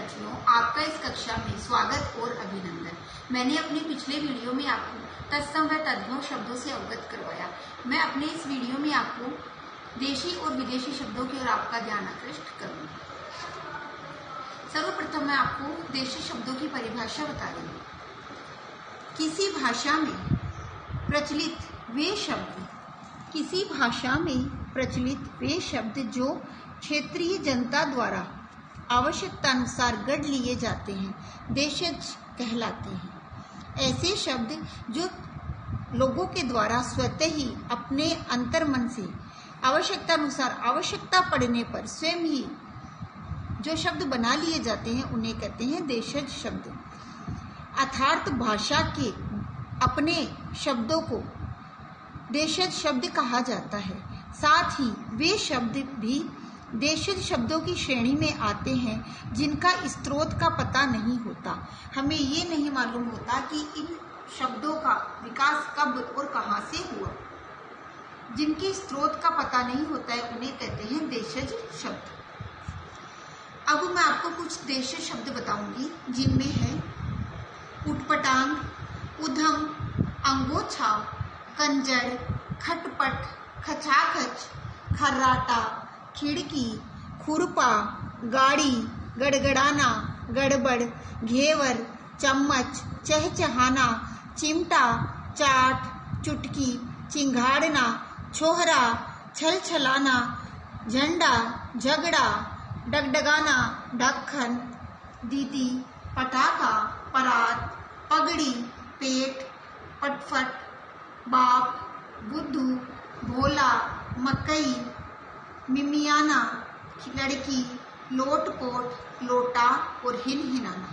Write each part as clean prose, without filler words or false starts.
बच्चियों, आपका इस कक्षा में स्वागत और अभिनंदन। मैंने अपने पिछले वीडियो में आपको तत्सम व तद्भव शब्दों से अवगत करवाया। मैं अपने इस वीडियो में आपको देशी और विदेशी शब्दों की ओर आपका ध्यान आकृष्ट करूंगी। सर्वप्रथम मैं आपको देशी शब्दों की परिभाषा बता रही हूँ। किसी भाषा में प्रचलित वे शब्द जो क्षेत्रीय जनता द्वारा आवश्यकतानुसार गढ़ लिए जाते हैं, देशज कहलाते हैं। ऐसे शब्द जो लोगों के द्वारा स्वतः ही अपने अंतर्मन से आवश्यकतानुसार आवश्यकता पड़ने पर स्वयं ही जो शब्द बना लिए जाते हैं, उन्हें कहते हैं देशज शब्द। अर्थात भाषा के अपने शब्दों को देशज शब्द कहा जाता है। साथ ही वे शब्द भी देशज शब्दों की श्रेणी में आते हैं जिनका स्रोत का पता नहीं होता। हमें ये नहीं मालूम होता कि इन शब्दों का विकास कब और कहाँ से हुआ। जिनके स्रोत का पता नहीं होता है, उन्हें कहते हैं देशज शब्द। अब मैं आपको कुछ देशज शब्द बताऊंगी, जिनमें है उटपटांग, उधम, अंगोछाव, कंजर, खटपट, खचाखच, खर्राटा, खिड़की, खुरपा, गाड़ी, गड़गड़ाना, गड़बड़, घेवर, चम्मच, चहचहाना, चिमटा, चाट, चुटकी, चिंघाड़ना, छोहरा, छलछलाना, झंडा, झगड़ा, डगडगाना, ढक्कन, दीदी, पटाखा, परात, पगड़ी, पेट, पटफट, बाप, बुद्धू, भोला, मकई, मिमियाना, लड़की, लोटपोट, लोटा और हिनहिनाना।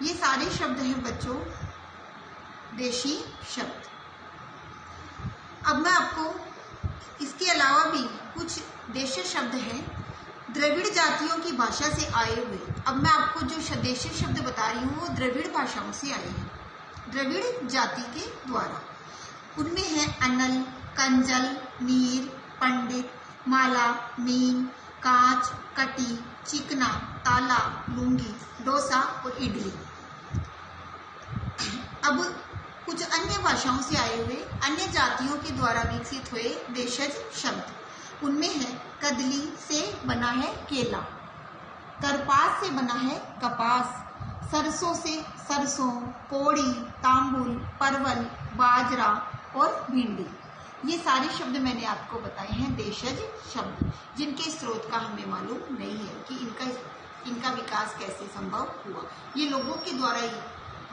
ये सारे शब्द हैं बच्चों देशी शब्द। अब मैं आपको इसके अलावा भी कुछ देशी शब्द हैं द्रविड़ जातियों की भाषा से आए हुए। अब मैं आपको जो देशी शब्द बता रही हूँ वो द्रविड़ भाषाओं से आए हैं, द्रविड़ जाति के द्वारा। उनमें है अनल, कंजल, मीर, पंडित, माला, मीन, कांच, कटी, चिकना, ताला, लुंगी, डोसा और इडली। अब कुछ अन्य भाषाओं से आए हुए अन्य जातियों के द्वारा विकसित हुए देशज शब्द। उनमें है कदली से बना है केला, करपास से बना है कपास, सरसों से सरसों, कोड़ी, तांबुल, परवल, बाजरा और भिंडी। ये सारे शब्द मैंने आपको बताए हैं देशज शब्द, जिनके स्रोत का हमें मालूम नहीं है कि इनका विकास कैसे संभव हुआ। ये लोगों के द्वारा ही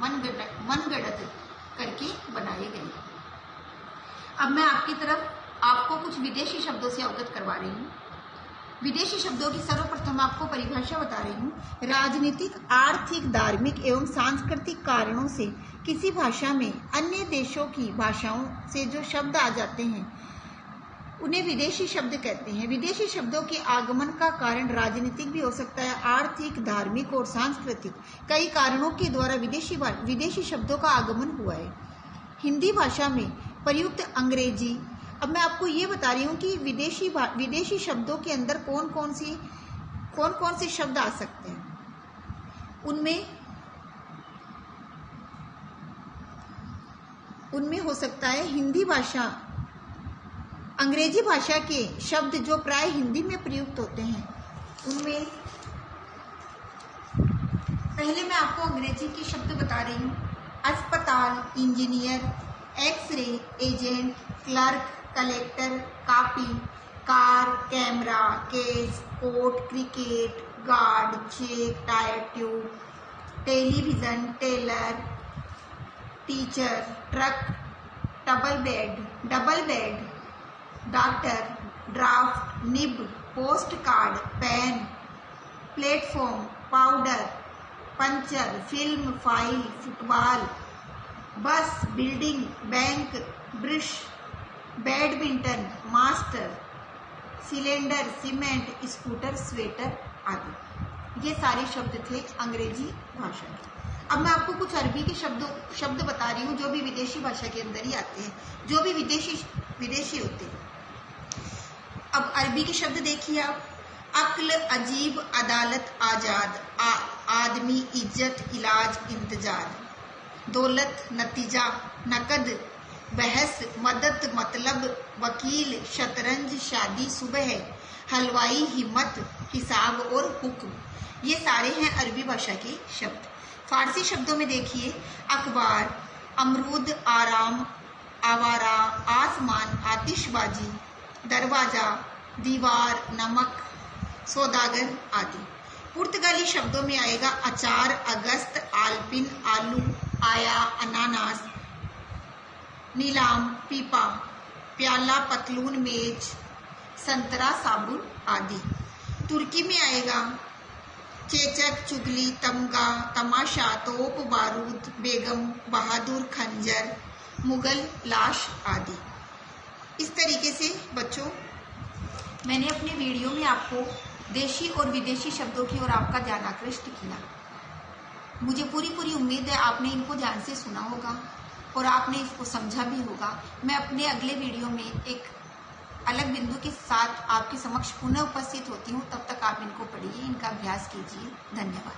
मनगढ़ंत करके बनाए गए। अब मैं आपको कुछ विदेशी शब्दों से अवगत करवा रही हूँ। विदेशी शब्दों की सर्वप्रथम आपको परिभाषा बता रही हूँ। राजनीतिक, आर्थिक, धार्मिक एवं सांस्कृतिक कारणों से किसी भाषा में अन्य देशों की भाषाओं से जो शब्द आ जाते हैं, उन्हें विदेशी शब्द कहते हैं। विदेशी शब्दों के आगमन का कारण राजनीतिक भी हो सकता है, आर्थिक, धार्मिक और सांस्कृतिक। कई कारणों के द्वारा विदेशी शब्दों का आगमन हुआ है। हिंदी भाषा में प्रयुक्त अंग्रेजी। अब मैं आपको ये बता रही हूँ कि विदेशी शब्दों के अंदर कौन कौन से शब्द आ सकते हैं। उनमें हो सकता है हिंदी भाषा, अंग्रेजी भाषा के शब्द जो प्राय हिंदी में प्रयुक्त होते हैं। उनमें पहले मैं आपको अंग्रेजी के शब्द बता रही हूँ। अस्पताल, engineer, x ray, agent, clerk, collector, copy, car, camera, case, coat, cricket, guard, cheque, tyre tube, television, tailor, teacher, truck, double bed, doctor, draft, nib, post card, pen, platform, powder, puncture, film, file, football, bus, building, bank, brush, badminton, master, cylinder, cement, scooter, sweater आदि। ये सारे शब्द थे अंग्रेजी भाषा के। अब मैं आपको कुछ अरबी के शब्द बता रही हूँ जो भी विदेशी भाषा के अंदर ही आते हैं, जो भी विदेशी होते हैं। अब अरबी के शब्द देखिए आप। अक्ल, अजीब, अदालत, आजाद, आदमी, आदमी, इज्जत, इलाज, इंतजार, दौलत, नतीजा, नकद, बहस, मदद, मतलब, वकील, शतरंज, शादी, सुबह, हलवाई, हिम्मत, हिसाब और हुक्म। ये सारे हैं अरबी भाषा के शब्द। फारसी शब्दों में देखिए अखबार, अमरूद, आराम, आवारा, आसमान, आतिशबाजी, दरवाजा, दीवार, नमक, सौदागर आदि। पुर्तगाली शब्दों में आएगा अचार, अगस्त, आलपिन, आलू, आया, अनानास, नीलाम, पीपा, प्याला, पतलून, मेज, संतरा, साबुन आदि। तुर्की में आएगा चेचक, चुगली, तमगा, तमाशा, तोप, बारूद, बेगम, बहादुर, खंजर, मुगल, लाश आदि। इस तरीके से बच्चों मैंने अपने वीडियो में आपको देशी और विदेशी शब्दों की ओर आपका ध्यान आकृष्ट किया। मुझे पूरी उम्मीद है आपने इनको ध्यान से सुना होगा और आपने इसको समझा भी होगा। मैं अपने अगले वीडियो में एक अलग बिंदु के साथ आपके समक्ष पुनः उपस्थित होती हूँ। तब तक आप इनको पढ़िए, इनका अभ्यास कीजिए। धन्यवाद।